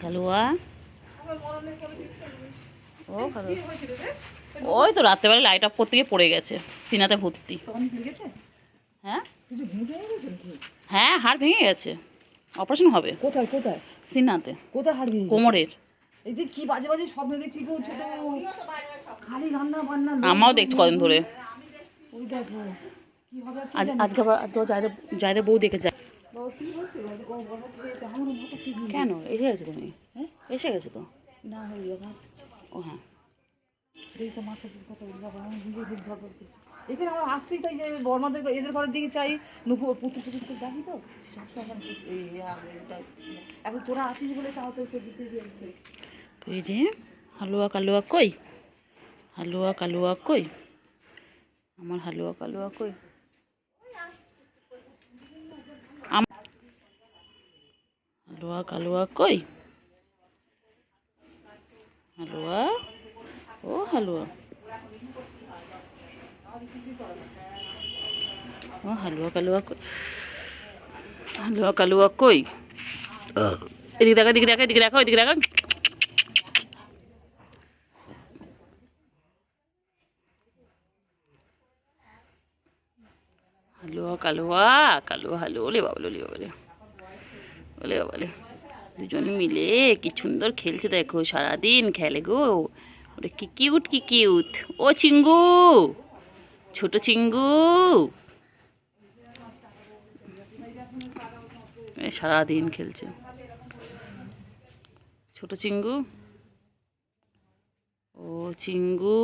কালুয়া ও ওই তো রাত্রেবেলা লাইট অফ করতে গিয়ে পড়ে গেছে, সিনাতে ভর্তি। হ্যাঁ হ্যাঁ, হাড় ভেঙে গেছে, অপারেশন হবে। কোথায় কোথায়? সিনাতে। কোথায় হাড় ভেঙে? কোমরের। এই যে কি বাজে বাজে স্বপ্ন দেখছি গো, ছোট খালি রান্না বান্না। আমাও দেখছি কদিন ধরে। ওই দেখো কি হবে কি আজ জানি। আজকে যাইদের বউ দেখে যায়। বাবা কি বলছে? ও বলছে যে আমার মাথা ঠিক নেই। কেন এসে গেছে তুমি? হ্যাঁ এসে গেছে তো। না হই বাবা। ও হ্যাঁ, দেখি তো মার সাথে কথা বলি বাবা, আমি নিজে খুব ভালো করছি। এখানে আমার আসতেই তাই যে বর্মাদের এদের ঘরের দিকে চাই, নুপুর পুতুল পুতুল করে ডাকি তো সবসময় এখন তোরা আসিস বলে তাও তো এসে দিতে দিয়েছে। কই রে হালুয়া কালুয়া কই? হালুয়া কালুয়া কই? আমার হালুয়া কালুয়া কই? হালুয়া কালুয়া কই? হালুয়া ও হালুয়া, ও হালুয়া কালুয়া কই? হালুয়া কালুয়া কই? এদিকে দেখো, এদিকে দেখো, এদিকে দেখো, এদিকে দেখো। হালুয়া কালুয়া কালুয়া হালুয়া, ওলে বাবলে ওলে বাবলে ওলে বাবলে, দুজন মিলে কি সুন্দর খেলছে দেখো, সারাদিন খেলে গো। ওরে কি কিউট, কি কিউট। ও চিঙ্গু, ছোট চিঙ্গু, সারাদিন খেলছে ছোট চিঙ্গু। ও চিঙ্গু।